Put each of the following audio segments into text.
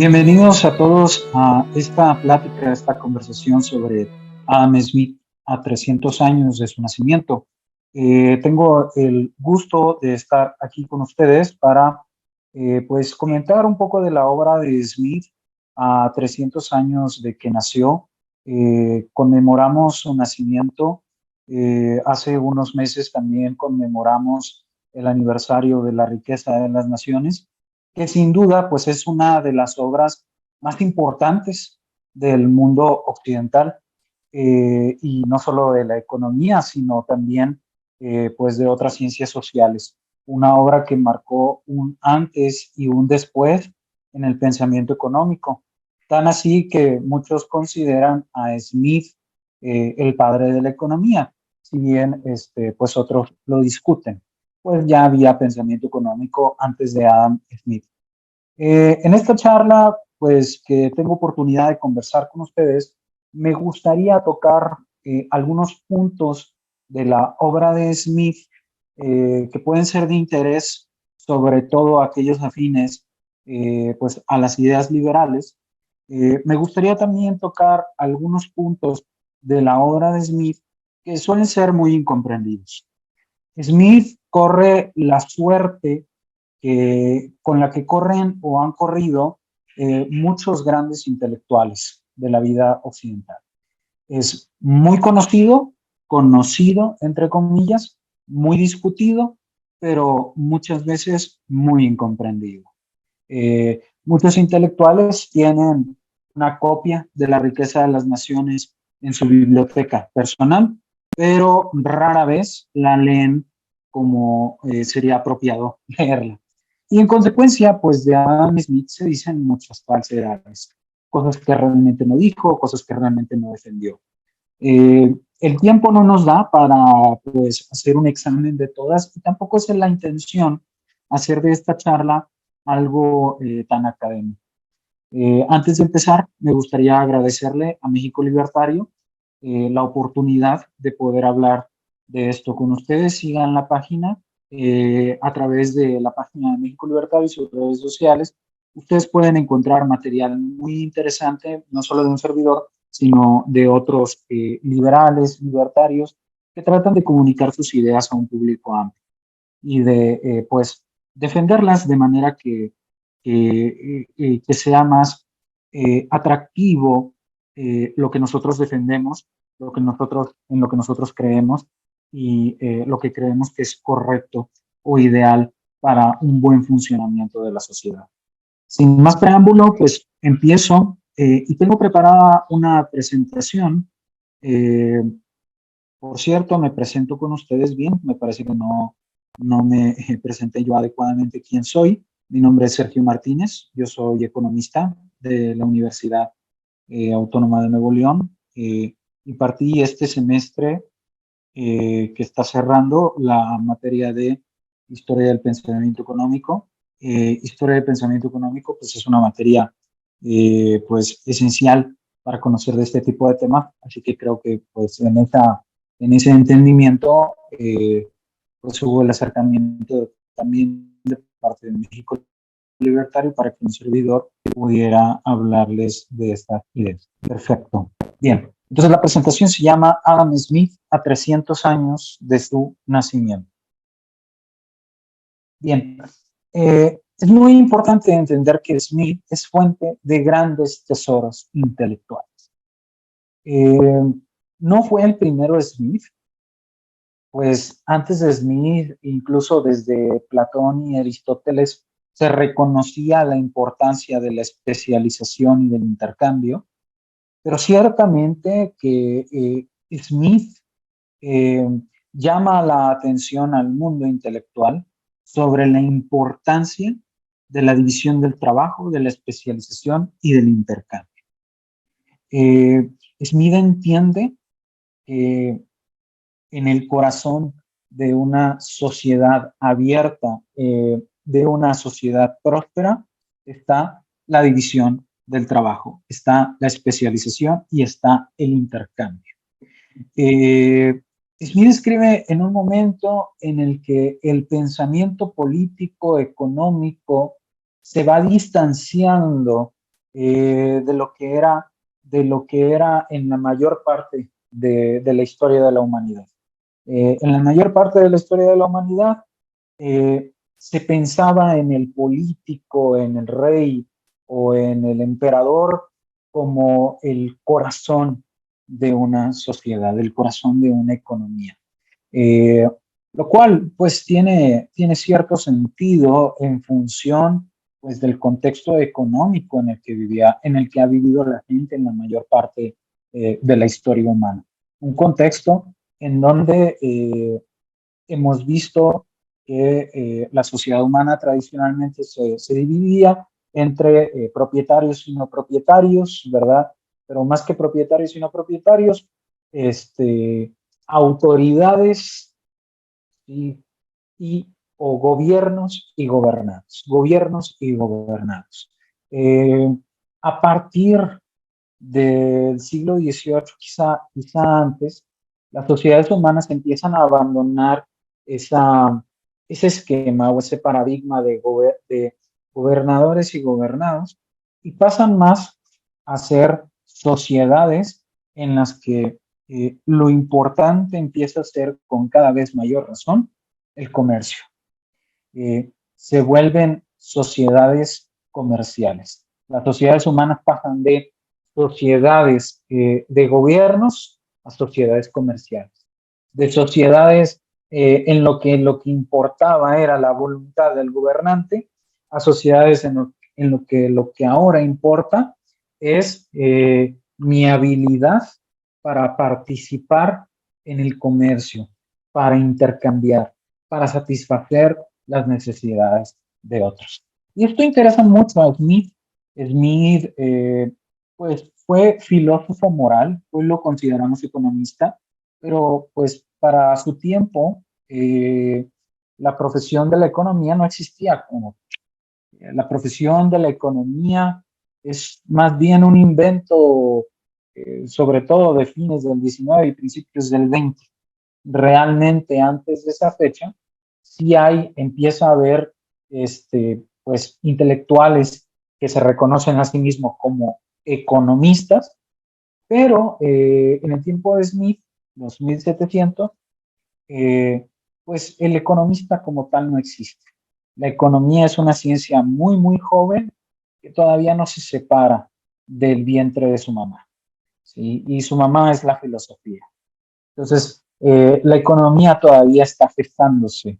Bienvenidos a todos a esta plática, a esta conversación sobre Adam Smith a 300 años de su nacimiento. Tengo el gusto de estar aquí con ustedes para pues comentar un poco de la obra de Smith a 300 años de que nació. Conmemoramos su nacimiento. Hace unos meses también conmemoramos el aniversario de la riqueza de las naciones, que sin duda pues es una de las obras más importantes del mundo occidental, y no solo de la economía, sino también pues de otras ciencias sociales. Una obra que marcó un antes y un después en el pensamiento económico. Tan así que muchos consideran a Smith el padre de la economía, si bien pues otros lo discuten. Pues ya había pensamiento económico antes de Adam Smith. En esta charla, pues que tengo oportunidad de conversar con ustedes, me gustaría tocar algunos puntos de la obra de Smith que pueden ser de interés, sobre todo aquellos afines pues a las ideas liberales. Me gustaría también tocar algunos puntos de la obra de Smith que suelen ser muy incomprendidos. Smith corre la suerte con la que corren o han corrido muchos grandes intelectuales de la vida occidental. Es muy conocido entre comillas, muy discutido, pero muchas veces muy incomprendido. Muchos intelectuales tienen una copia de la riqueza de las naciones en su biblioteca personal, pero rara vez la leen como sería apropiado leerla. Y en consecuencia, pues de Adam Smith se dicen muchas falsedades, cosas que realmente no dijo, cosas que realmente no defendió. El tiempo no nos da para pues, hacer un examen de todas y tampoco es la intención hacer de esta charla algo tan académico. Antes de empezar, me gustaría agradecerle a México Libertario la oportunidad de poder hablar de esto con ustedes. Sigan la página a través de la página de México Libertario y sus redes sociales. Ustedes pueden encontrar material muy interesante, no solo de un servidor, sino de otros liberales, libertarios, que tratan de comunicar sus ideas a un público amplio y de, pues, defenderlas de manera que sea más atractivo lo que nosotros defendemos, en lo que nosotros creemos y lo que creemos que es correcto o ideal para un buen funcionamiento de la sociedad. Sin más preámbulo, pues empiezo y tengo preparada una presentación. Eh, por cierto, me presento con ustedes bien, me parece que no me presenté yo adecuadamente quién soy. Mi nombre es Sergio Martínez, yo soy economista de la Universidad Autónoma de Nuevo León, y partí este semestre que está cerrando la materia de Historia del Pensamiento Económico. Historia del Pensamiento Económico pues es una materia pues esencial para conocer de este tipo de temas, así que creo que pues en ese entendimiento pues hubo el acercamiento también de parte de México Libertario para que un servidor pudiera hablarles de estas ideas. Perfecto. Bien. Entonces la presentación se llama Adam Smith a 300 años de su nacimiento. Bien. Es muy importante entender que Smith es fuente de grandes tesoros intelectuales. No fue el primero Smith, pues antes de Smith, incluso desde Platón y Aristóteles, se reconocía la importancia de la especialización y del intercambio, pero ciertamente que Smith eh, llama la atención al mundo intelectual sobre la importancia de la división del trabajo, de la especialización y del intercambio. Smith entiende que en el corazón de una sociedad abierta, de una sociedad próspera, está la división del trabajo, está la especialización y está el intercambio. Smith escribe en un momento en el que el pensamiento político, económico, se va distanciando de lo que era en la mayor parte de la historia de la humanidad. En la mayor parte de la historia de la humanidad se pensaba en el político, en el rey o en el emperador como el corazón de una sociedad, el corazón de una economía. Eh, lo cual pues tiene cierto sentido en función pues del contexto económico en el que vivía, en el que ha vivido la gente en la mayor parte de la historia humana. Un contexto en donde hemos visto que la sociedad humana tradicionalmente se dividía entre propietarios y no propietarios, ¿verdad? Pero más que propietarios y no propietarios, autoridades y, o gobiernos y gobernados. Eh, a partir del siglo XVIII, quizá antes, las sociedades humanas empiezan a abandonar ese esquema o ese paradigma de gobernadores y gobernados y pasan más a ser sociedades en las que lo importante empieza a ser con cada vez mayor razón el comercio. Se vuelven sociedades comerciales. Las sociedades humanas pasan de sociedades de gobiernos a sociedades comerciales, de sociedades lo que importaba era la voluntad del gobernante, a sociedades lo que ahora importa es mi habilidad para participar en el comercio, para intercambiar, para satisfacer las necesidades de otros. Y esto interesa mucho a Smith. Smith, pues, fue filósofo moral, hoy lo consideramos economista, pero pues para su tiempo, la profesión de la economía no existía como la profesión de la economía es más bien un invento, sobre todo de fines del 19 y principios del 20. Realmente antes de esa fecha, sí empieza a haber pues, intelectuales que se reconocen a sí mismos como economistas, pero en el tiempo de Smith, los 1700, pues el economista como tal no existe. La economía es una ciencia muy, muy joven que todavía no se separa del vientre de su mamá, ¿sí? Y su mamá es la filosofía. Entonces, la economía todavía está gestándose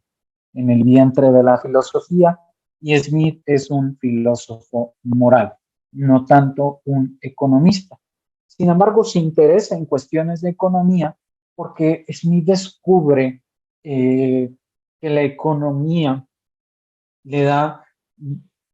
en el vientre de la filosofía y Smith es un filósofo moral, no tanto un economista. Sin embargo, se interesa en cuestiones de economía porque Smith descubre que la economía le da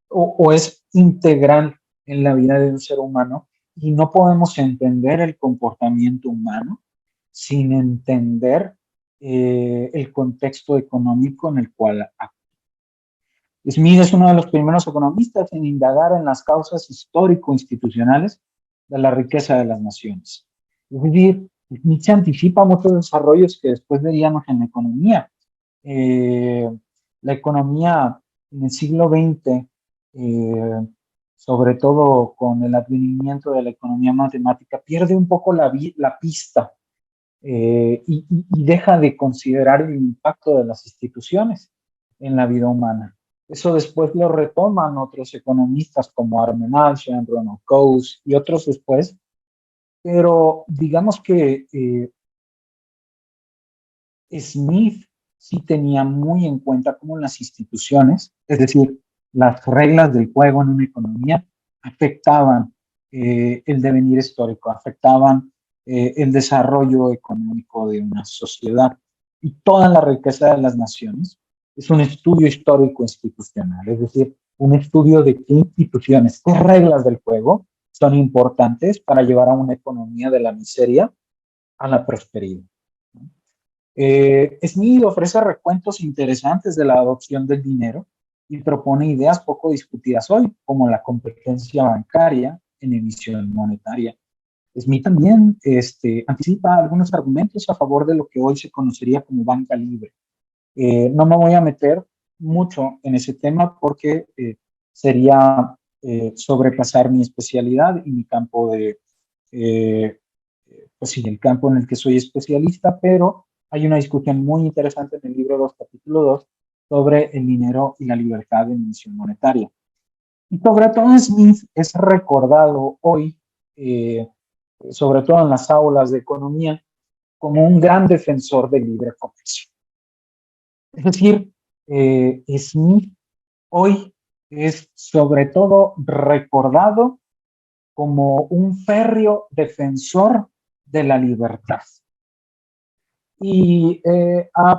o es integral en la vida de un ser humano y no podemos entender el comportamiento humano sin entender el contexto económico en el cual actúa. Smith es uno de los primeros economistas en indagar en las causas histórico-institucionales de la riqueza de las naciones. Es decir, Smith se anticipa a muchos desarrollos que después veríamos en la economía. La economía en el siglo XX, sobre todo con el advenimiento de la economía matemática, pierde un poco la pista y deja de considerar el impacto de las instituciones en la vida humana. Eso después lo retoman otros economistas como Armen Alchian, Ronald Coase y otros después, pero digamos que Smith sí tenía muy en cuenta cómo las instituciones, es decir, las reglas del juego en una economía, afectaban el devenir histórico, afectaban el desarrollo económico de una sociedad. Y toda la riqueza de las naciones es un estudio histórico institucional, es decir, un estudio de qué instituciones, qué reglas del juego son importantes para llevar a una economía de la miseria a la prosperidad. Smith ofrece recuentos interesantes de la adopción del dinero y propone ideas poco discutidas hoy, como la competencia bancaria en emisión monetaria. Smith también anticipa algunos argumentos a favor de lo que hoy se conocería como banca libre. No me voy a meter mucho en ese tema porque sería sobrepasar mi especialidad y mi campo pues sí, el campo en el que soy especialista, pero hay una discusión muy interesante en el libro 2, capítulo 2, sobre el dinero y la libertad de emisión monetaria. Y sobre todo Smith es recordado hoy, eh, sobre todo en las aulas de economía, como un gran defensor del libre comercio. Es decir, Smith hoy es sobre todo recordado como un férreo defensor de la libertad. Y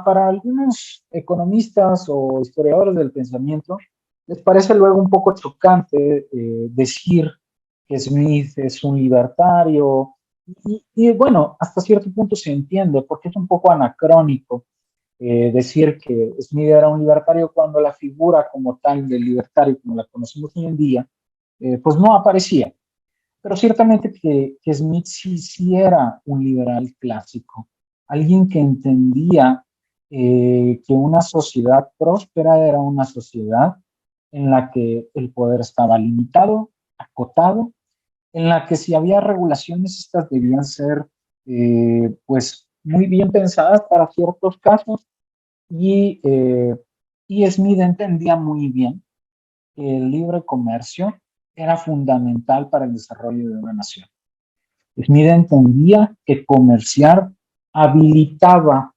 para algunos economistas o historiadores del pensamiento, les parece luego un poco chocante decir que Smith es un libertario. Y bueno, hasta cierto punto se entiende, porque es un poco anacrónico decir que Smith era un libertario cuando la figura como tal del libertario, como la conocemos hoy en día, pues no aparecía. Pero ciertamente que Smith sí era un liberal clásico, alguien que entendía que una sociedad próspera era una sociedad en la que el poder estaba limitado, acotado, en la que si había regulaciones, estas debían ser pues muy bien pensadas para ciertos casos y Smith entendía muy bien que el libre comercio era fundamental para el desarrollo de una nación. Smith entendía que comerciar habilitaba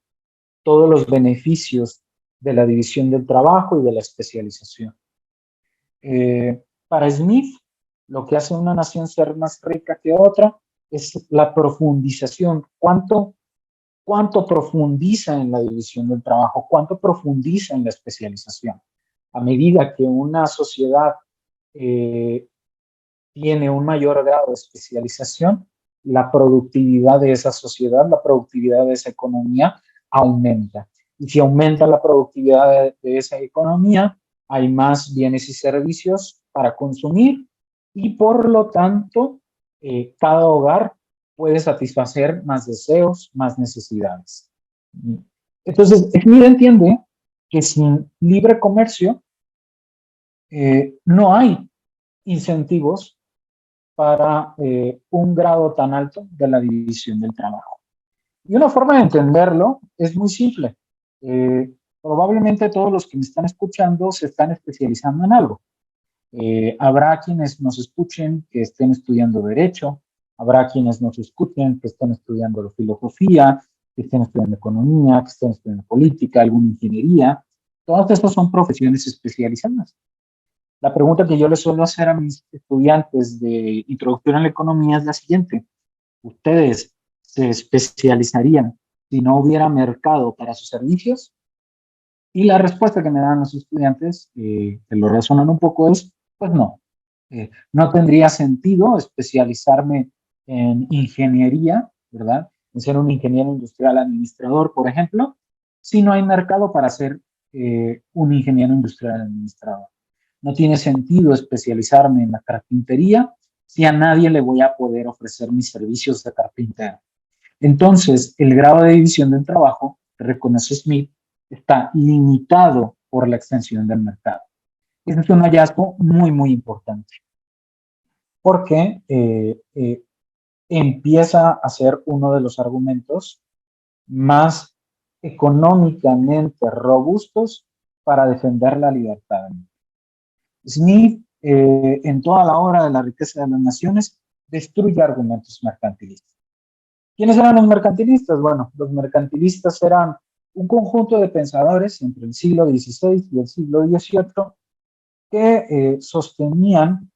todos los beneficios de la división del trabajo y de la especialización. Para Smith, lo que hace una nación ser más rica que otra es la profundización. ¿Cuánto profundiza en la división del trabajo? ¿Cuánto profundiza en la especialización? A medida que una sociedad eh, tiene un mayor grado de especialización, la productividad de esa sociedad, la productividad de esa economía aumenta. Y si aumenta la productividad de esa economía, hay más bienes y servicios para consumir y por lo tanto, cada hogar puede satisfacer más deseos, más necesidades. Entonces, Smith entiende que sin libre comercio no hay incentivos para un grado tan alto de la división del trabajo. Y una forma de entenderlo es muy simple. Probablemente todos los que me están escuchando se están especializando en algo. Habrá quienes nos escuchen que estén estudiando derecho, habrá quienes nos escuchen que estén estudiando filosofía, que estén estudiando economía, que estén estudiando política, alguna ingeniería. Todas estas son profesiones especializadas. La pregunta que yo les suelo hacer a mis estudiantes de introducción a la economía es la siguiente. ¿Ustedes se especializarían si no hubiera mercado para sus servicios? Y la respuesta que me dan los estudiantes, que lo razonan un poco, es, pues no. No tendría sentido especializarme en ingeniería, ¿verdad? En ser un ingeniero industrial administrador, por ejemplo, si no hay mercado para ser un ingeniero industrial administrador. No tiene sentido especializarme en la carpintería si a nadie le voy a poder ofrecer mis servicios de carpintero. Entonces, el grado de división del trabajo, reconoce Smith, está limitado por la extensión del mercado. Ese es un hallazgo muy, muy importante, porque empieza a ser uno de los argumentos más económicamente robustos para defender la libertad. Smith, en toda la obra de la riqueza de las naciones, destruye argumentos mercantilistas. ¿Quiénes eran los mercantilistas? Bueno, los mercantilistas eran un conjunto de pensadores entre el siglo XVI y el siglo XVIII que sostenían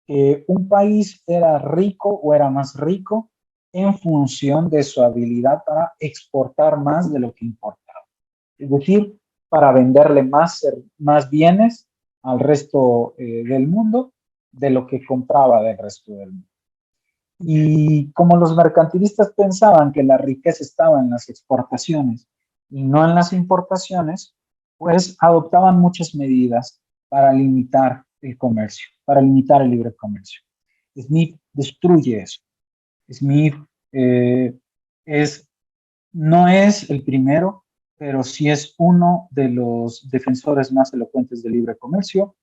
que un país era rico o era más rico en función de su habilidad para exportar más de lo que importaba. Es decir, para venderle más bienes al resto del mundo de lo que compraba del resto del mundo. Y como los mercantilistas pensaban que la riqueza estaba en las exportaciones y no en las importaciones, pues adoptaban muchas medidas para limitar el comercio, para limitar el libre comercio. Smith destruye eso. Smith eh, es, no es el primero, pero sí es uno de los defensores más elocuentes del libre comercio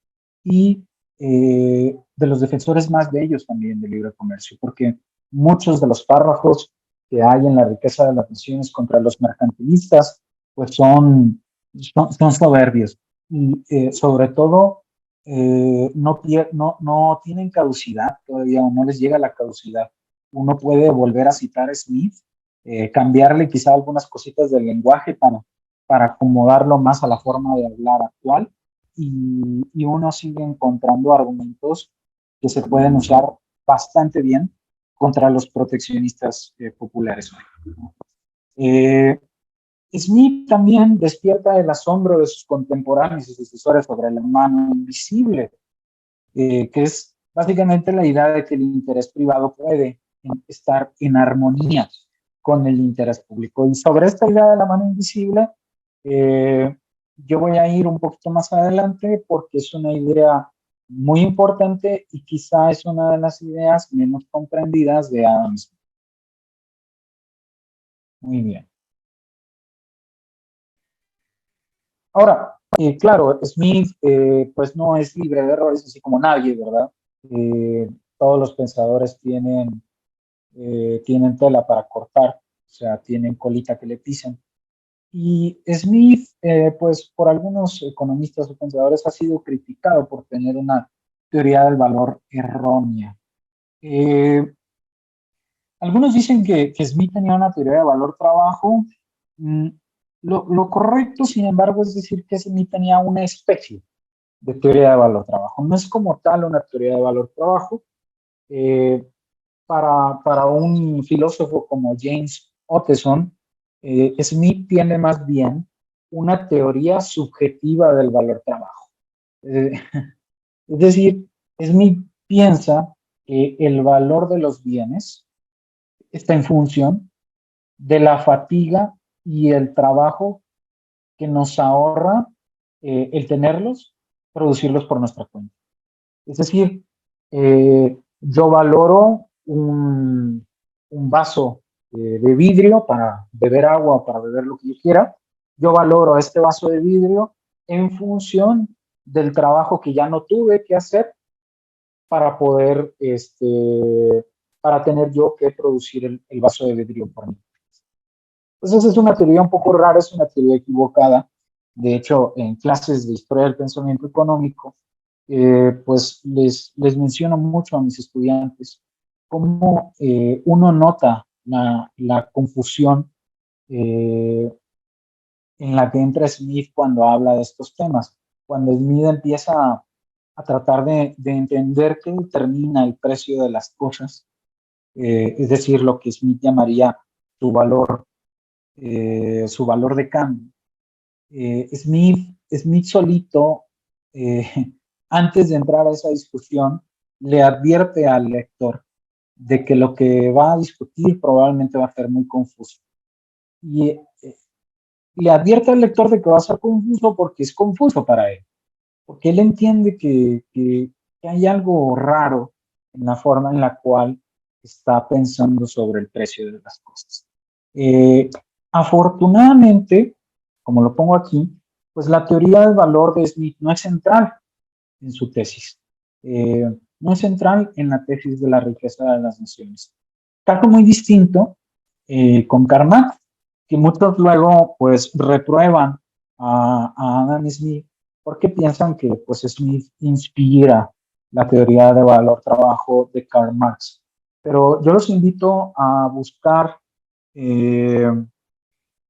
y de los defensores más bellos también del libre comercio, porque muchos de los párrafos que hay en la riqueza de las naciones contra los mercantilistas, pues son soberbios y sobre todo no tienen caducidad todavía o no les llega la caducidad. Uno puede volver a citar a Smith, cambiarle quizá algunas cositas del lenguaje para acomodarlo más a la forma de hablar actual y uno sigue encontrando argumentos que se pueden usar bastante bien contra los proteccionistas populares. Eh, Smith también despierta el asombro de sus contemporáneos y sucesores sobre la mano invisible, que es básicamente la idea de que el interés privado puede estar en armonía con el interés público. Y sobre esta idea de la mano invisible, eh, yo voy a ir un poquito más adelante porque es una idea muy importante y quizá es una de las ideas menos comprendidas de Adam Smith. Muy bien. Ahora, claro, Smith pues no es libre de errores, así como nadie, ¿verdad? Todos los pensadores tienen tela para cortar, o sea, tienen colita que le pisen. Y Smith, pues por algunos economistas o pensadores ha sido criticado por tener una teoría del valor errónea. Eh, Algunos dicen que Smith tenía una teoría de valor trabajo. Mm, lo correcto, sin embargo, es decir que Smith tenía una especie de teoría de valor trabajo. No es como tal una teoría de valor trabajo. Eh, para un filósofo como James Ottesen, Smith tiene más bien una teoría subjetiva del valor trabajo. Eh, es decir, Smith piensa que el valor de los bienes está en función de la fatiga y el trabajo que nos ahorra el tenerlos, producirlos por nuestra cuenta. Es decir, yo valoro un vaso de vidrio para beber agua o para beber lo que yo quiera. Yo valoro este vaso de vidrio en función del trabajo que ya no tuve que hacer para poder, para tener yo que producir el vaso de vidrio por mí. Entonces es una teoría un poco rara, es una teoría equivocada. De hecho, en clases de historia del pensamiento económico, pues les menciono mucho a mis estudiantes cómo uno nota la confusión eh, en la que entra Smith cuando habla de estos temas. Cuando Smith empieza a tratar de entender qué determina el precio de las cosas, es decir, lo que Smith llamaría su valor, su valor de cambio. Smith solito, eh, antes de entrar a esa discusión, le advierte al lector de que lo que va a discutir probablemente va a ser muy confuso. Y le advierte al lector de que va a ser confuso porque es confuso para él, porque él entiende que hay algo raro en la forma en la cual está pensando sobre el precio de las cosas. Eh, Afortunadamente, como lo pongo aquí, pues la teoría del valor de Smith no es central en su tesis. No es central en la tesis de la riqueza de las naciones. Caso muy distinto con Karl Marx, que muchos luego pues reprueban a Adam Smith porque piensan que pues Smith inspira la teoría de valor trabajo de Karl Marx. Pero yo los invito eh,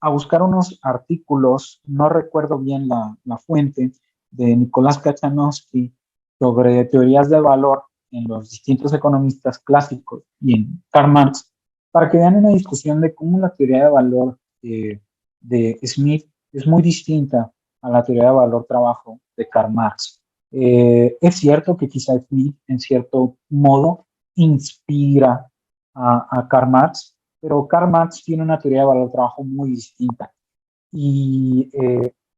a buscar unos artículos, no recuerdo bien la fuente, de Nicolás Kachanowski sobre teorías de valor en los distintos economistas clásicos y en Karl Marx, para que vean una discusión de cómo la teoría de valor de Smith es muy distinta a la teoría de valor trabajo de Karl Marx. Es cierto que quizá Smith, en cierto modo, inspira a Karl Marx, pero Karl Marx tiene una teoría de valor trabajo muy distinta. Y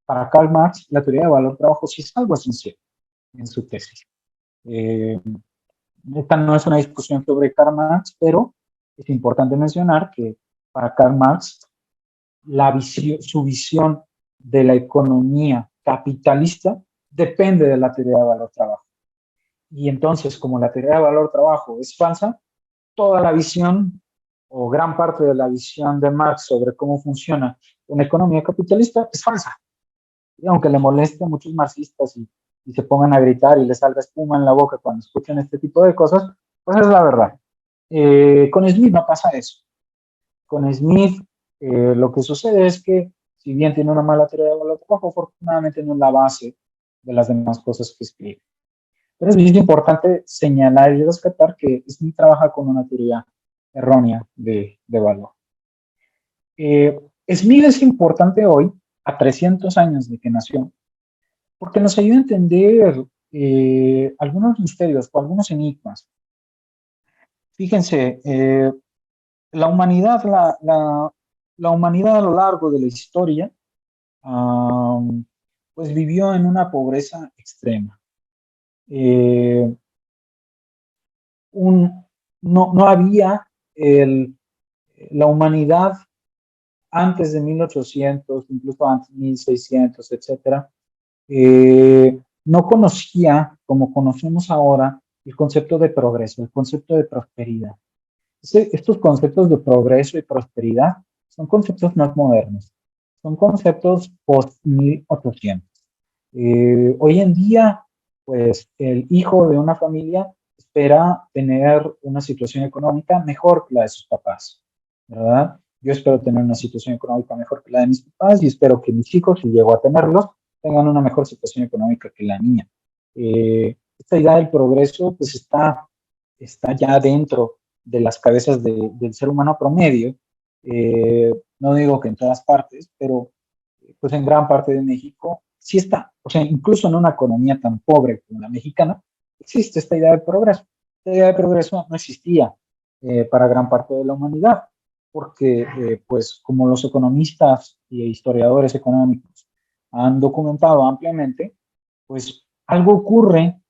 para Karl Marx, la teoría de valor trabajo sí es algo esencial en su tesis. Eh, Esta no es una discusión sobre Karl Marx, pero es importante mencionar que para Karl Marx, su visión de la economía capitalista depende de la teoría de valor trabajo. Y entonces, como la teoría de valor-trabajo es falsa, toda la visión o gran parte de la visión de Marx sobre cómo funciona una economía capitalista es falsa. Y aunque le moleste a muchos marxistas y se pongan a gritar y les salga espuma en la boca cuando escuchan este tipo de cosas, pues es la verdad. Con Smith no pasa eso. Con Smith lo que sucede es que si bien tiene una mala teoría de valor-trabajo, afortunadamente no es la base de las demás cosas que escribe. Pero es bien importante señalar y rescatar que Smith trabaja con una teoría errónea de valor. Smith es importante hoy, a 300 años de que nació, porque nos ayuda a entender algunos misterios o algunos enigmas. Fíjense, la humanidad, la humanidad a lo largo de la historia, pues vivió en una pobreza extrema. Eh, un, no había la humanidad antes de 1800, incluso antes de 1600, etcétera, no conocía, como conocemos ahora, el concepto de progreso, el concepto de prosperidad. Estos conceptos de progreso y prosperidad son conceptos más modernos, son conceptos post-1800. Hoy en día, pues el hijo de una familia espera tener una situación económica mejor que la de sus papás, ¿verdad? Yo espero tener una situación económica mejor que la de mis papás y espero que mis hijos, si llego a tenerlos, tengan una mejor situación económica que la mía. Esta idea del progreso, pues está ya dentro de las cabezas del ser humano promedio. No digo que en todas partes, pero pues en gran parte de México sí está. O sea, incluso en una economía tan pobre como la mexicana, existe esta idea de progreso. Esta idea de progreso no existía para gran parte de la humanidad, porque pues como los economistas y historiadores económicos han documentado ampliamente, pues algo ocurre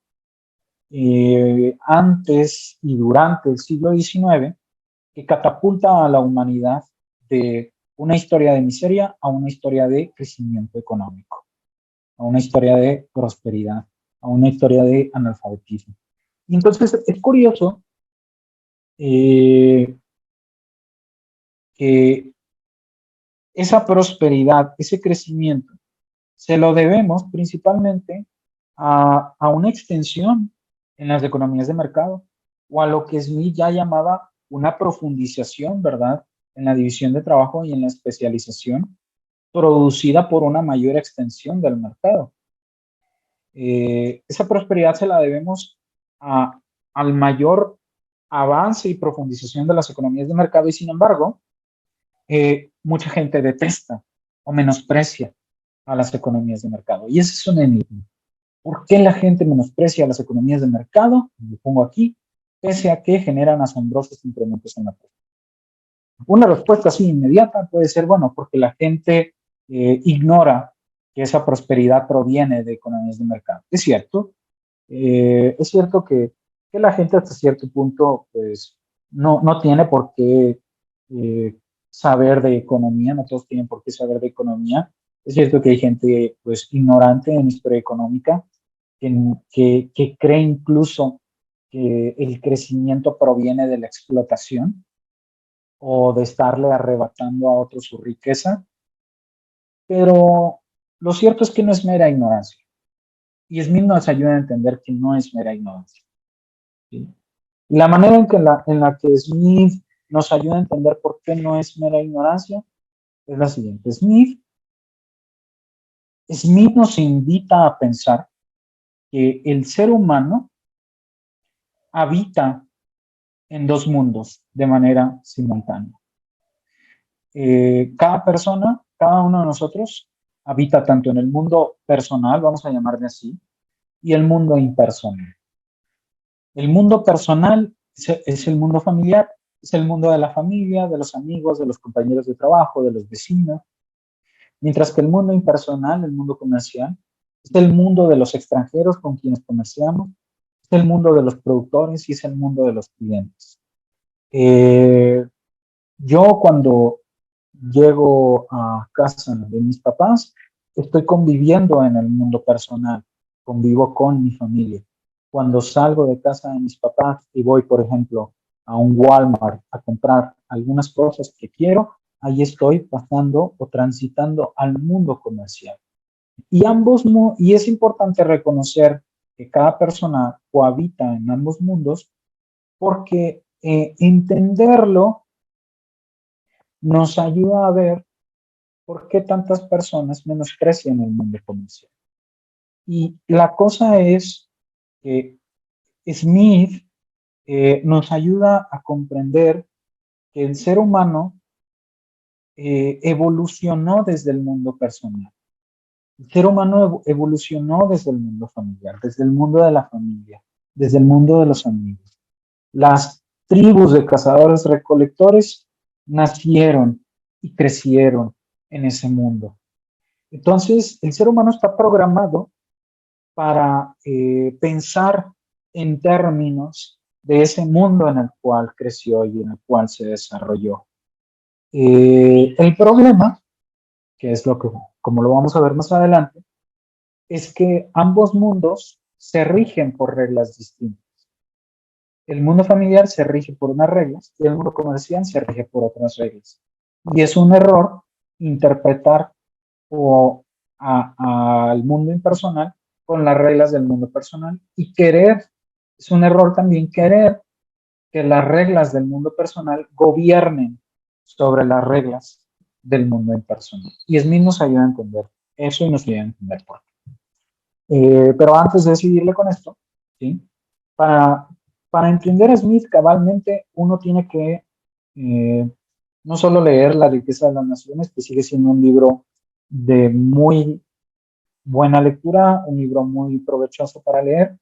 antes y durante el siglo XIX que catapulta a la humanidad de una historia de miseria a una historia de crecimiento económico, a una historia de prosperidad, a una historia de analfabetismo. Y entonces es curioso eh, que esa prosperidad, ese crecimiento, se lo debemos principalmente a una extensión en las economías de mercado o a lo que Smith ya llamaba una profundización, ¿verdad? En la división de trabajo y en la especialización producida por una mayor extensión del mercado. Esa prosperidad se la debemos a, al mayor avance y profundización de las economías de mercado y sin embargo, mucha gente detesta o menosprecia a las economías de mercado. Y ese es un enigma. ¿Por qué la gente menosprecia las economías de mercado? Lo pongo aquí, pese a que generan asombrosos incrementos en la producción. Una respuesta así inmediata puede ser, bueno, porque la gente ignora que esa prosperidad proviene de economías de mercado. Es cierto que la gente hasta cierto punto, pues, no tiene por qué eh, saber de economía, no todos tienen por qué saber de economía. Es cierto que hay gente, pues, ignorante en historia económica, que cree incluso que el crecimiento proviene de la explotación o de estarle arrebatando a otros su riqueza, pero lo cierto es que no es mera ignorancia. Y Smith nos ayuda a entender que no es mera ignorancia. ¿Sí? La manera en la que Smith nos ayuda a entender por qué no es mera ignorancia es la siguiente. Smith nos invita a pensar que el ser humano habita en dos mundos de manera simultánea. Cada persona, cada uno de nosotros, habita tanto en el mundo personal, vamos a llamarle así, y el mundo impersonal. El mundo personal es el mundo familiar, es el mundo de la familia, de los amigos, de los compañeros de trabajo, de los vecinos, mientras que el mundo impersonal, el mundo comercial, es el mundo de los extranjeros con quienes comerciamos, es el mundo de los productores y es el mundo de los clientes. Eh, yo cuando llego a casa de mis papás, estoy conviviendo en el mundo personal, convivo con mi familia. Cuando salgo de casa de mis papás y voy, por ejemplo, a un Walmart a comprar algunas cosas que quiero, ahí estoy pasando o transitando al mundo comercial. Y es importante reconocer que cada persona cohabita en ambos mundos porque entenderlo nos ayuda a ver por qué tantas personas menosprecian el mundo comercial. Y la cosa es que Smith nos ayuda a comprender que el ser humano evolucionó desde el mundo personal. El ser humano evolucionó desde el mundo familiar, desde el mundo de la familia, desde el mundo de los amigos. Las tribus de cazadores recolectores nacieron y crecieron en ese mundo. Entonces, el ser humano está programado para pensar en términos de ese mundo en el cual creció y en el cual se desarrolló. El problema, que es lo que, como lo vamos a ver más adelante, es que ambos mundos se rigen por reglas distintas. El mundo familiar se rige por unas reglas y el mundo comercial se rige por otras reglas. Y es un error interpretar o al mundo impersonal con las reglas del mundo personal y querer, es un error también querer que las reglas del mundo personal gobiernen sobre las reglas del mundo impersonal. Y Smith nos ayuda a entender eso y nos ayuda a entender por qué. Pero antes de seguirle con esto, ¿sí? para, para entender a Smith cabalmente, uno tiene que no solo leer La riqueza de las naciones, que sigue siendo un libro de muy buena lectura, un libro muy provechoso para leer,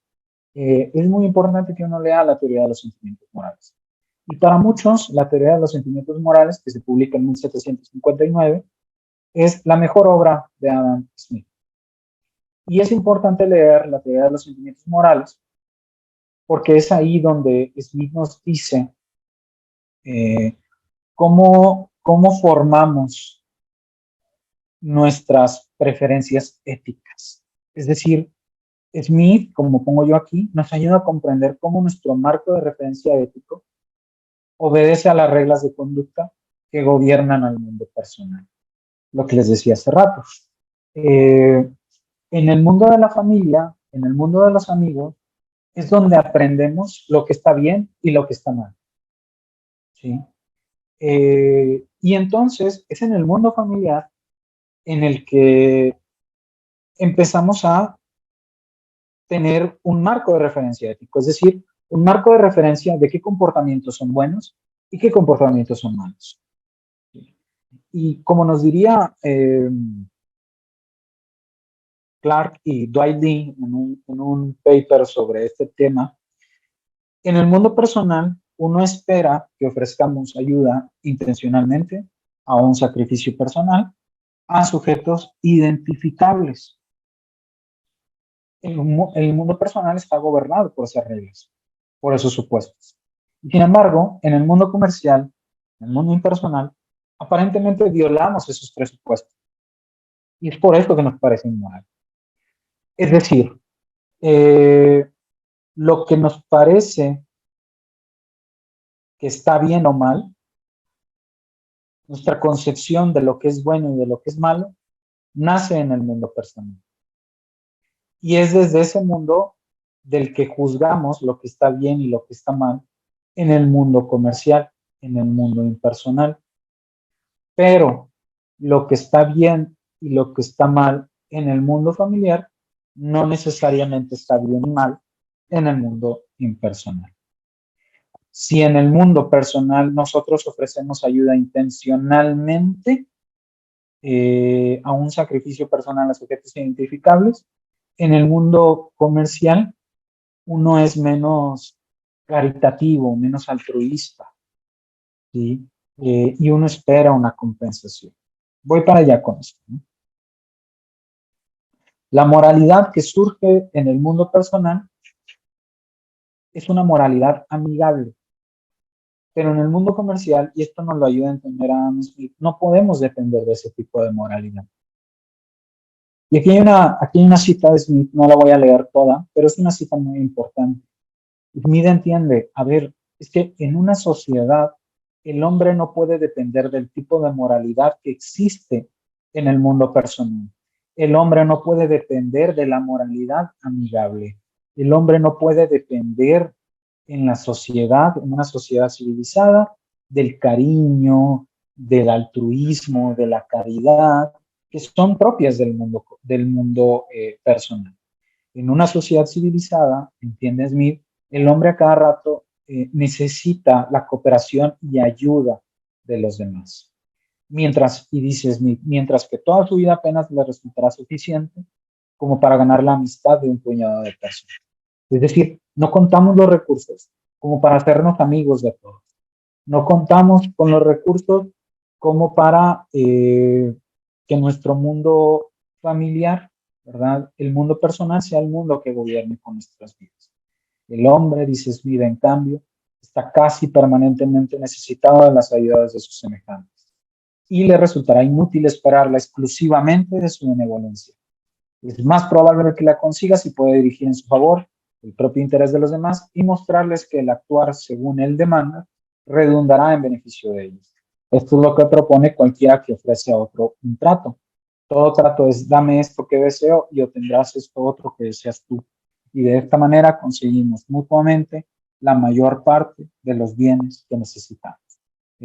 es muy importante que uno lea la teoría de los sentimientos morales. Y para muchos, la teoría de los sentimientos morales, que se publica en 1759, es la mejor obra de Adam Smith. Y es importante leer la teoría de los sentimientos morales porque es ahí donde Smith nos dice eh, cómo formamos nuestras preferencias éticas. Es decir, Smith, como pongo yo aquí, nos ayuda a comprender cómo nuestro marco de referencia ético obedece a las reglas de conducta que gobiernan al mundo personal. Lo que les decía hace rato. Eh, en el mundo de la familia, en el mundo de los amigos, es donde aprendemos lo que está bien y lo que está mal. ¿Sí? Y entonces es en el mundo familiar en el que empezamos a tener un marco de referencia ético, es decir, un marco de referencia de qué comportamientos son buenos y qué comportamientos son malos. Y como nos diría Clark y Dwight Lee en un paper sobre este tema, en el mundo personal uno espera que ofrezcamos ayuda intencionalmente a un sacrificio personal a sujetos identificables. El mundo personal está gobernado por esas reglas, por esos supuestos. Sin embargo, en el mundo comercial, en el mundo impersonal, aparentemente violamos esos tres supuestos. Y es por esto que nos parece inmoral. Es decir, lo que nos parece que está bien o mal, nuestra concepción de lo que es bueno y de lo que es malo, nace en el mundo personal. Y es desde ese mundo del que juzgamos lo que está bien y lo que está mal en el mundo comercial, en el mundo impersonal. Pero lo que está bien y lo que está mal en el mundo familiar no necesariamente está bien y mal en el mundo impersonal. Si en el mundo personal nosotros ofrecemos ayuda intencionalmente a un sacrificio personal a sujetos identificables, en el mundo comercial uno es menos caritativo, menos altruista, ¿sí? Y uno espera una compensación. Voy para allá con esto, ¿no? La moralidad que surge en el mundo personal es una moralidad amigable, pero en el mundo comercial, y esto nos lo ayuda a entender a Adam Smith, no podemos depender de ese tipo de moralidad. Y aquí hay una cita de Smith, no la voy a leer toda, pero es una cita muy importante. Smith entiende, a ver, es que en una sociedad el hombre no puede depender del tipo de moralidad que existe en el mundo personal. El hombre no puede depender de la moralidad amigable. El hombre no puede depender en la sociedad, en una sociedad civilizada, del cariño, del altruismo, de la caridad, que son propias del mundo personal. En una sociedad civilizada, entiende Smith, el hombre a cada rato necesita la cooperación y ayuda de los demás. Mientras, y dice Smith, mientras que toda su vida apenas le resultará suficiente como para ganar la amistad de un puñado de personas. Es decir, no contamos los recursos como para hacernos amigos de todos. No contamos con los recursos como para que nuestro mundo familiar, ¿verdad? El mundo personal sea el mundo que gobierne con nuestras vidas. El hombre, dice Smith, en cambio, está casi permanentemente necesitado de las ayudas de sus semejantes y le resultará inútil esperarla exclusivamente de su benevolencia. Es más probable que la consiga si puede dirigir en su favor el propio interés de los demás y mostrarles que el actuar según él demanda redundará en beneficio de ellos. Esto es lo que propone cualquiera que ofrece a otro un trato. Todo trato es dame esto que deseo y obtendrás esto otro que deseas tú. Y de esta manera conseguimos mutuamente la mayor parte de los bienes que necesitamos.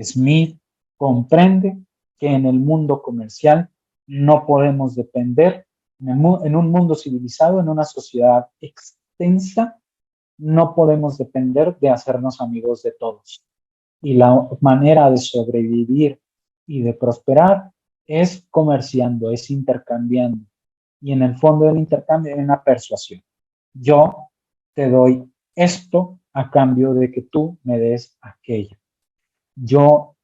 Smith comprende que en el mundo comercial no podemos depender, en un mundo civilizado, en una sociedad extensa, no podemos depender de hacernos amigos de todos. Y la manera de sobrevivir y de prosperar es comerciando, es intercambiando. Y en el fondo del intercambio hay una persuasión. Yo te doy esto a cambio de que tú me des aquello. Yo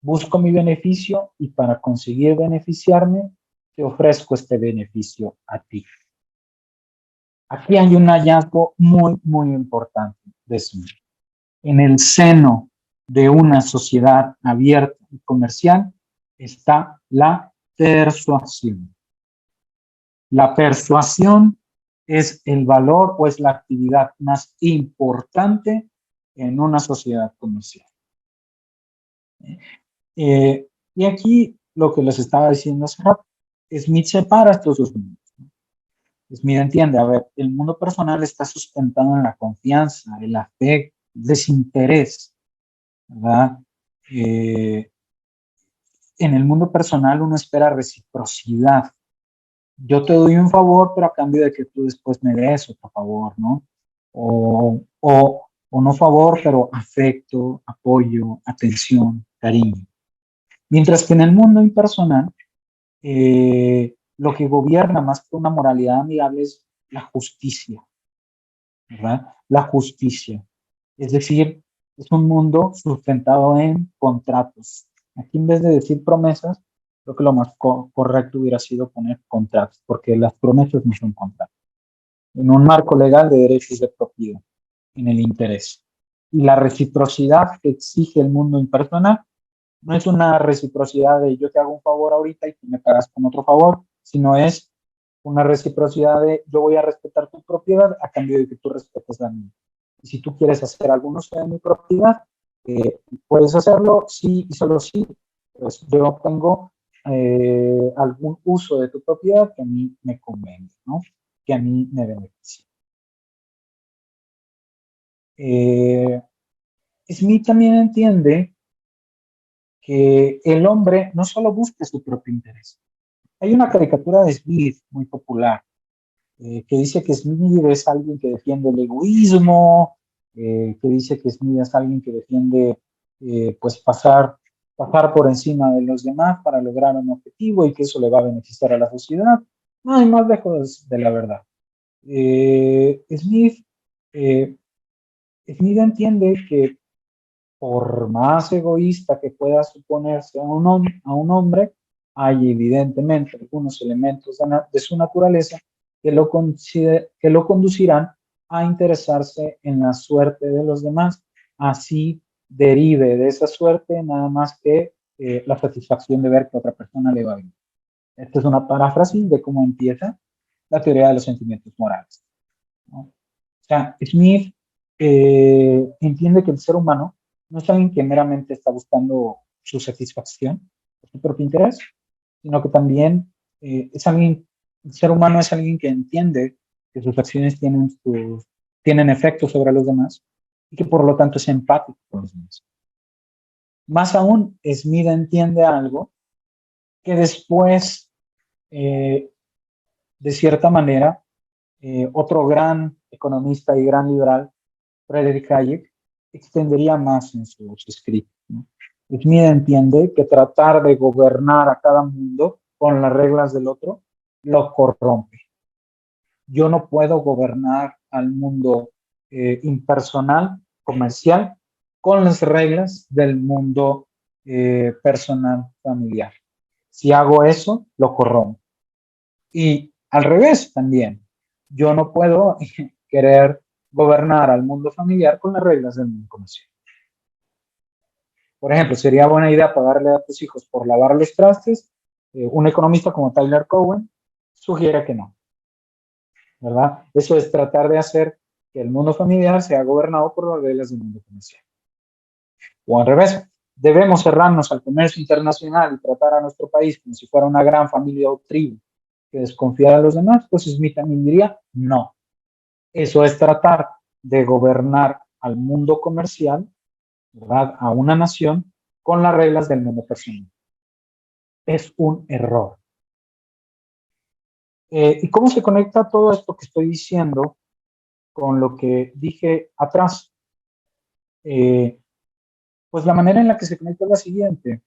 busco mi beneficio y para conseguir beneficiarme, te ofrezco este beneficio a ti. Aquí hay un hallazgo muy, muy importante de Smith. En el seno de una sociedad abierta y comercial está la persuasión. La persuasión es el valor o es la actividad más importante en una sociedad comercial. Y aquí lo que les estaba diciendo hace rato, Smith separa estos dos mundos. Smith entiende, a ver, el mundo personal está sustentado en la confianza, el afecto, el desinterés, ¿verdad? En el mundo personal uno espera reciprocidad. Yo te doy un favor, pero a cambio de que tú después me des otro favor, ¿no? O no favor, pero afecto, apoyo, atención, cariño. Mientras que en el mundo impersonal, lo que gobierna más que una moralidad amigable es la justicia, ¿verdad? La justicia. Es decir, es un mundo sustentado en contratos. Aquí en vez de decir promesas, creo que lo más correcto hubiera sido poner contratos, porque las promesas no son contratos. En un marco legal de derechos de propiedad, en el interés. Y la reciprocidad que exige el mundo impersonal no es una reciprocidad de yo te hago un favor ahorita y tú me pagas con otro favor, sino es una reciprocidad de yo voy a respetar tu propiedad a cambio de que tú respetes la mía. Y si tú quieres hacer algún uso de mi propiedad, puedes hacerlo, sí y solo sí. Pues yo tengo algún uso de tu propiedad que a mí me convenga, ¿no? Que a mí me beneficie. Smith también entiende que el hombre no solo busca su propio interés. Hay una caricatura de Smith muy popular que dice que Smith es alguien que defiende el egoísmo, que dice que Smith es alguien que defiende pues pasar por encima de los demás para lograr un objetivo y que eso le va a beneficiar a la sociedad. No hay más lejos de la verdad. Smith, eh, Smith entiende que por más egoísta que pueda suponerse a un hombre, hay evidentemente algunos elementos de su naturaleza que lo conducirán a interesarse en la suerte de los demás. Así derive de esa suerte nada más que la satisfacción de ver que a otra persona le va bien. Esta es una paráfrasis de cómo empieza la teoría de los sentimientos morales, ¿no? O sea, Smith entiende que el ser humano no es alguien que meramente está buscando su satisfacción, su propio interés, sino que también es alguien, el ser humano es alguien que entiende que sus acciones tienen efectos sobre los demás y que por lo tanto es empático con los demás. Más aún, Smith entiende algo que después, eh, de cierta manera, otro gran economista y gran liberal, Friedrich Hayek, extendería más en sus escritos, ¿no? Smith entiende que tratar de gobernar a cada mundo con las reglas del otro lo corrompe. Yo no puedo gobernar al mundo impersonal, comercial, con las reglas del mundo personal, familiar. Si hago eso, lo corrompo. Y al revés también, yo no puedo querer gobernar al mundo familiar con las reglas del mundo comercial. Por ejemplo, sería buena idea pagarle a tus hijos por lavar los trastes. Un economista como Tyler Cowen sugiere que no, ¿verdad? Eso es tratar de hacer que el mundo familiar sea gobernado por las reglas del mundo comercial. O al revés, debemos cerrarnos al comercio internacional y tratar a nuestro país como si fuera una gran familia o tribu que desconfiara de los demás. Pues Smith también diría, no, eso es tratar de gobernar al mundo comercial, ¿verdad? A una nación con las reglas del mundo personal. Es un error. ¿Y cómo se conecta todo esto que estoy diciendo con lo que dije atrás? Pues la manera en la que se conecta es la siguiente.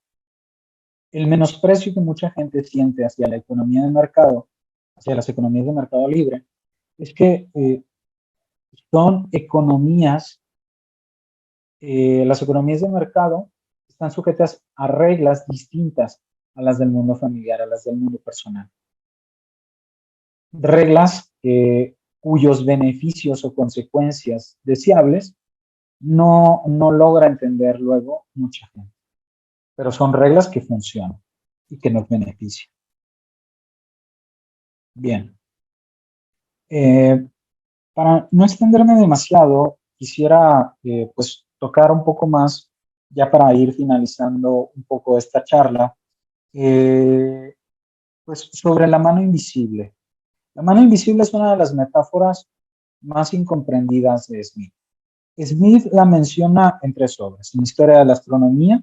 El menosprecio que mucha gente siente hacia la economía de mercado, hacia las economías de mercado libre, es que son economías, las economías de mercado están sujetas a reglas distintas a las del mundo familiar, a las del mundo personal. Reglas cuyos beneficios o consecuencias deseables no logra entender luego mucha gente, pero son reglas que funcionan y que nos benefician. Bien, para no extenderme demasiado, quisiera pues tocar un poco más, ya para ir finalizando un poco esta charla, eh, pues sobre la mano invisible. La mano invisible es una de las metáforas más incomprendidas de Smith. Smith la menciona en tres obras: en Historia de la Astronomía,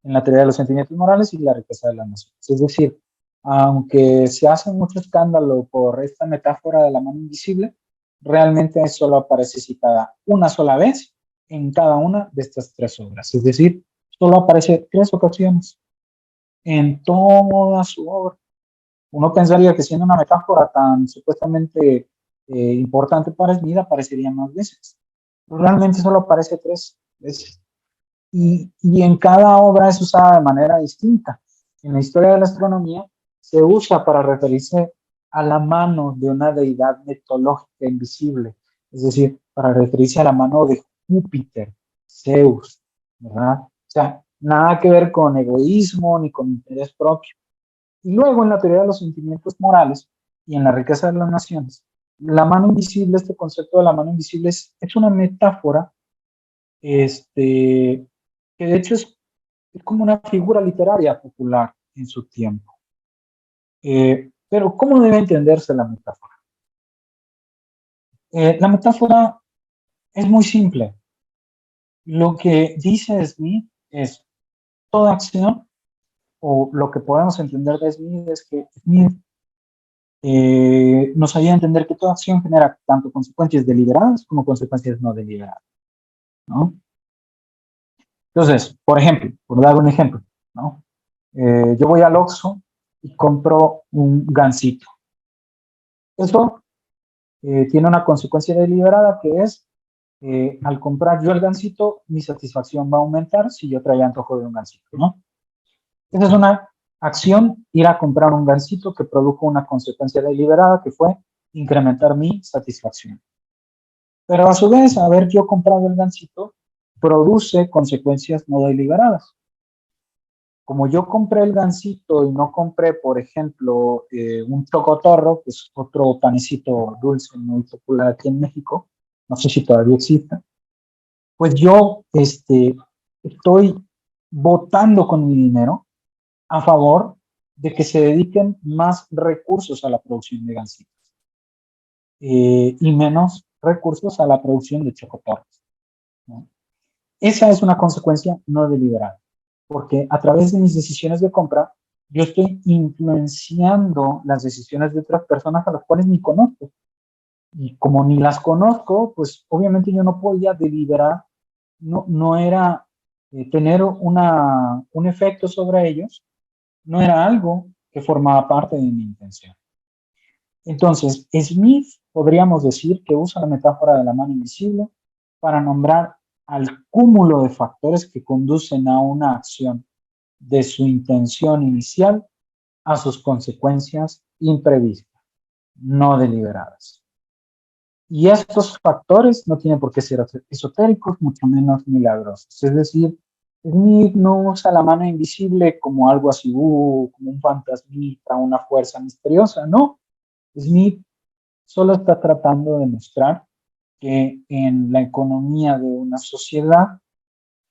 en la Teoría de los Sentimientos Morales y la Riqueza de las Naciones. Es decir, aunque se hace mucho escándalo por esta metáfora de la mano invisible, realmente solo aparece citada una sola vez en cada una de estas tres obras. Es decir, solo aparece tres ocasiones en toda su obra. Uno pensaría que siendo una metáfora tan supuestamente importante para Smith, aparecería más veces. Realmente solo aparece tres veces. Y en cada obra es usada de manera distinta. En la Historia de la Astronomía se usa para referirse a la mano de una deidad mitológica invisible, es decir, para referirse a la mano de Júpiter, Zeus, ¿verdad? O sea, nada que ver con egoísmo ni con interés propio. Y luego en la teoría de los sentimientos morales y en la riqueza de las naciones, la mano invisible, este concepto de la mano invisible es una metáfora, que de hecho es como una figura literaria popular en su tiempo. Pero ¿cómo debe entenderse la metáfora? La metáfora es muy simple. Lo que dice Smith es toda acción, o lo que podemos entender de Smith es que Smith nos ayuda a entender que toda acción genera tanto consecuencias deliberadas como consecuencias no deliberadas, ¿no? Entonces, por ejemplo, por dar un ejemplo, ¿no? Yo voy al Oxxo y compro un gansito. Eso tiene una consecuencia deliberada que es, al comprar yo el gansito, mi satisfacción va a aumentar si yo traía antojo de un gansito, ¿no? Esa es una acción, ir a comprar un gansito, que produjo una consecuencia deliberada que fue incrementar mi satisfacción. Pero a su vez, haber yo comprado el gansito produce consecuencias no deliberadas. como yo compré el gansito y no compré, por ejemplo, un chocotorro, que es otro panecito dulce muy popular aquí en México, no sé si todavía existe, pues yo estoy votando con mi dinero a favor de que se dediquen más recursos a la producción de gansitos y menos recursos a la producción de chocotorros, ¿no? Esa es una consecuencia no deliberada, porque a través de mis decisiones de compra, yo estoy influenciando las decisiones de otras personas a las cuales ni conozco. Y como ni las conozco, pues obviamente yo no podía deliberar, no era tener un efecto sobre ellos, no era algo que formaba parte de mi intención. Entonces, Smith podríamos decir que usa la metáfora de la mano invisible para nombrar al cúmulo de factores que conducen a una acción de su intención inicial a sus consecuencias imprevistas, no deliberadas. Y estos factores no tienen por qué ser esotéricos, mucho menos milagrosos. Es decir, Smith no usa la mano invisible como algo así, como un fantasmita, una fuerza misteriosa, no. Smith solo está tratando de mostrar que en la economía de una sociedad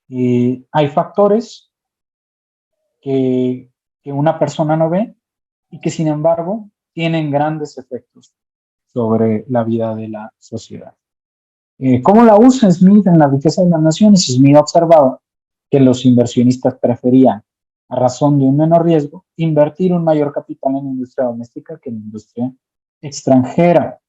hay factores que, que una persona no ve y que sin embargo tienen grandes efectos sobre la vida de la sociedad. ¿Cómo la usa Smith en La riqueza de las naciones? Smith observaba que los inversionistas preferían, a razón de un menor riesgo, invertir un mayor capital en la industria doméstica que en la industria extranjera.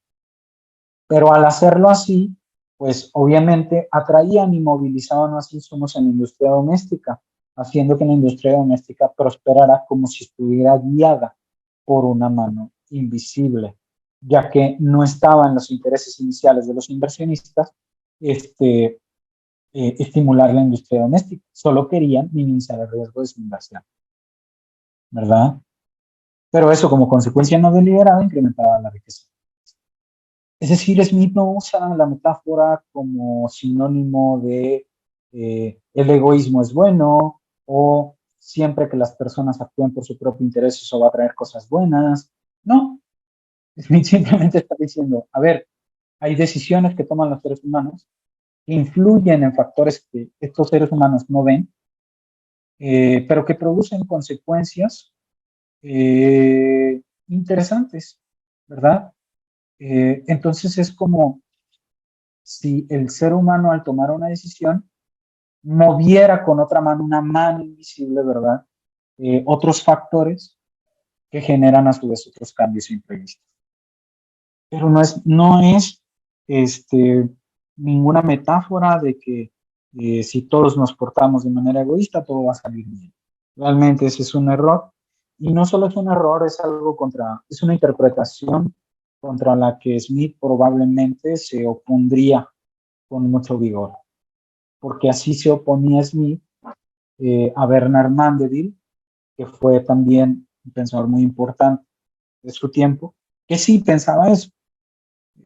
Pero al hacerlo así, pues obviamente atraían y movilizaban más insumos en la industria doméstica, haciendo que la industria doméstica prosperara como si estuviera guiada por una mano invisible, ya que no estaban los intereses iniciales de los inversionistas estimular la industria doméstica, solo querían minimizar el riesgo de su inversión, ¿verdad? Pero eso como consecuencia no deliberada incrementaba la riqueza. Es decir, Smith no usa la metáfora como sinónimo de el egoísmo es bueno o siempre que las personas actúen por su propio interés eso va a traer cosas buenas. No, Smith simplemente está diciendo, a ver, hay decisiones que toman los seres humanos que influyen en factores que estos seres humanos no ven, pero que producen consecuencias interesantes, ¿verdad? Entonces es como si el ser humano al tomar una decisión moviera con otra mano, una mano invisible, ¿verdad? Otros factores que generan a su vez otros cambios imprevistos. Pero no es este, ninguna metáfora de que si todos nos portamos de manera egoísta, todo va a salir bien. Realmente ese es un error. Y no solo es un error, es una interpretación contra la que Smith probablemente se opondría con mucho vigor, porque así se oponía Smith a Bernard Mandeville, que fue también un pensador muy importante de su tiempo, que sí pensaba eso.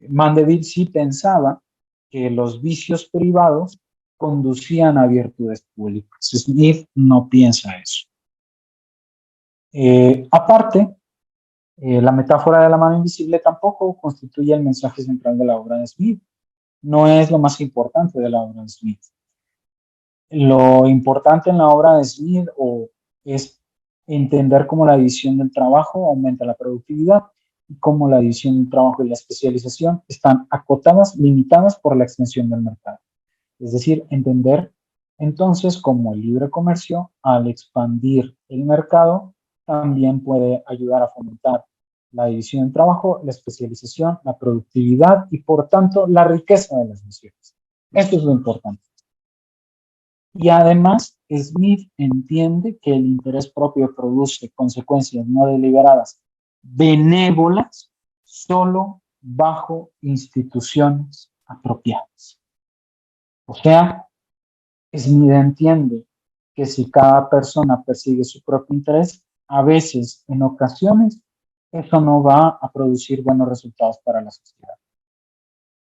Mandeville sí pensaba que los vicios privados conducían a virtudes públicas. Smith no piensa eso. Aparte, la metáfora de la mano invisible tampoco constituye el mensaje central de la obra de Smith. No es lo más importante de la obra de Smith. Lo importante en la obra de Smith es entender cómo la división del trabajo aumenta la productividad y cómo la división del trabajo y la especialización están acotadas, limitadas por la extensión del mercado. Es decir, entender entonces cómo el libre comercio, al expandir el mercado, también puede ayudar a fomentar la división del trabajo, la especialización, la productividad y por tanto la riqueza de las naciones. Esto es lo importante. Y además, Smith entiende que el interés propio produce consecuencias no deliberadas benévolas solo bajo instituciones apropiadas. O sea, Smith entiende que si cada persona persigue su propio interés, a veces, en ocasiones, eso no va a producir buenos resultados para la sociedad.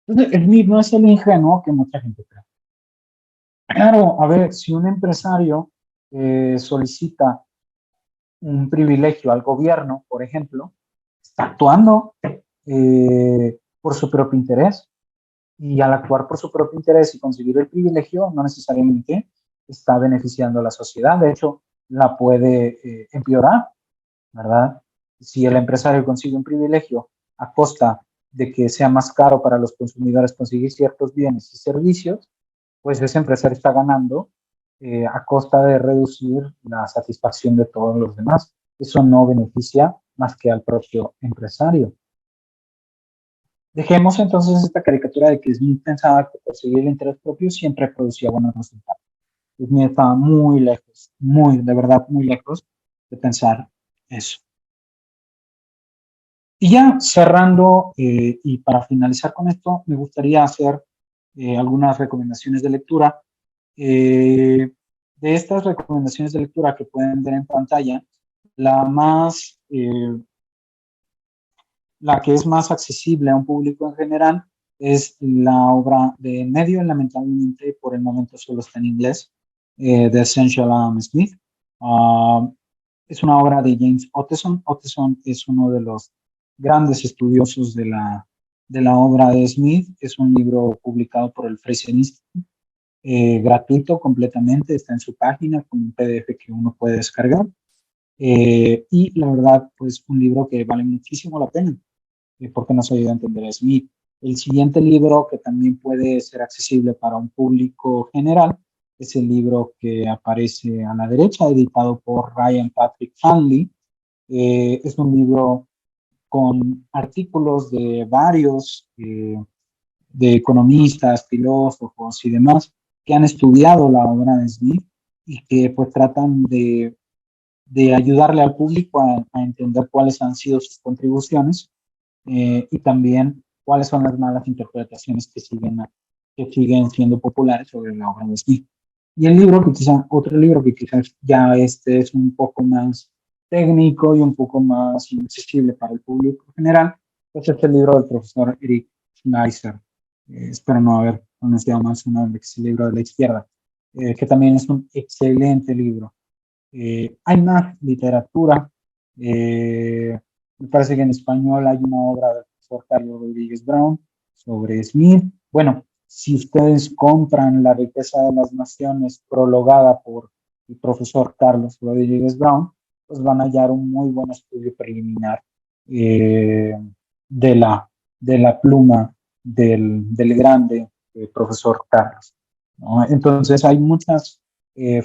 Entonces, Smith no es el ingenuo que mucha gente cree. Claro, a ver, si un empresario solicita un privilegio al gobierno, por ejemplo, está actuando por su propio interés, y al actuar por su propio interés y conseguir el privilegio, no necesariamente está beneficiando a la sociedad, de hecho, la puede empeorar, ¿verdad? Si el empresario consigue un privilegio a costa de que sea más caro para los consumidores conseguir ciertos bienes y servicios, pues ese empresario está ganando a costa de reducir la satisfacción de todos los demás. Eso no beneficia más que al propio empresario. Dejemos entonces esta caricatura de que Smith pensaba que perseguir el interés propio siempre producía buenos resultados. Smith estaba muy lejos, de verdad, muy lejos de pensar eso. Y ya cerrando y para finalizar con esto, me gustaría hacer algunas recomendaciones de lectura. De estas recomendaciones de lectura que pueden ver en pantalla, la que es más accesible a un público en general es la obra de Medio, lamentablemente por el momento solo está en inglés, de Essential Adam Smith. Es una obra de James Ottesen. Ottesen es uno de los grandes estudiosos de la obra de Smith. Es un libro publicado por el Fraser Institute, gratuito completamente, está en su página con un PDF que uno puede descargar. Y la verdad, pues un libro que vale muchísimo la pena, porque nos ayuda a entender a Smith. El siguiente libro que también puede ser accesible para un público general es el libro que aparece a la derecha, editado por Ryan Patrick Hanley. Es un libro con artículos de varios de economistas, filósofos y demás que han estudiado la obra de Smith y que pues tratan de ayudarle al público a entender cuáles han sido sus contribuciones y también cuáles son las malas interpretaciones que siguen siendo populares sobre la obra de Smith. Y otro libro que quizás ya este es un poco más técnico y un poco más inaccesible para el público general, pues es el libro del profesor Eric Neisser. Espero no haber pronunciado más su nombre, que es el libro de la izquierda, que también es un excelente libro. Hay más literatura. Me parece que en español hay una obra del profesor Carlos Rodríguez Brown sobre Smith. Bueno, si ustedes compran La riqueza de las naciones, prologada por el profesor Carlos Rodríguez Brown, pues van a hallar un muy buen estudio preliminar de la pluma del grande profesor Carlos, ¿no? Entonces hay muchas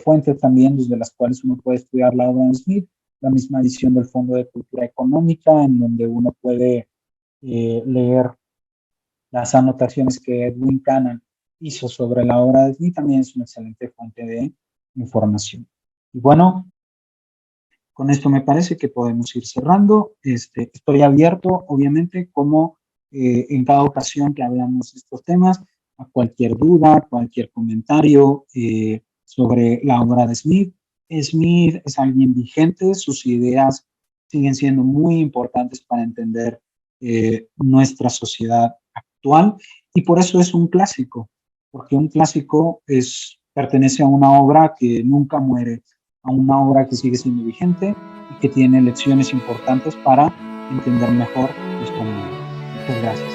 fuentes también desde las cuales uno puede estudiar la obra de Smith, la misma edición del Fondo de Cultura Económica, en donde uno puede leer las anotaciones que Edwin Cannon hizo sobre la obra de Smith, también es una excelente fuente de información. Y bueno, con esto me parece que podemos ir cerrando. Estoy abierto, obviamente, como en cada ocasión que hablamos de estos temas, a cualquier duda, cualquier comentario sobre la obra de Smith. Smith es alguien vigente, sus ideas siguen siendo muy importantes para entender nuestra sociedad actual y por eso es un clásico, porque un clásico pertenece a una obra que nunca muere, a una obra que sigue siendo vigente y que tiene lecciones importantes para entender mejor nuestro mundo. Muchas gracias.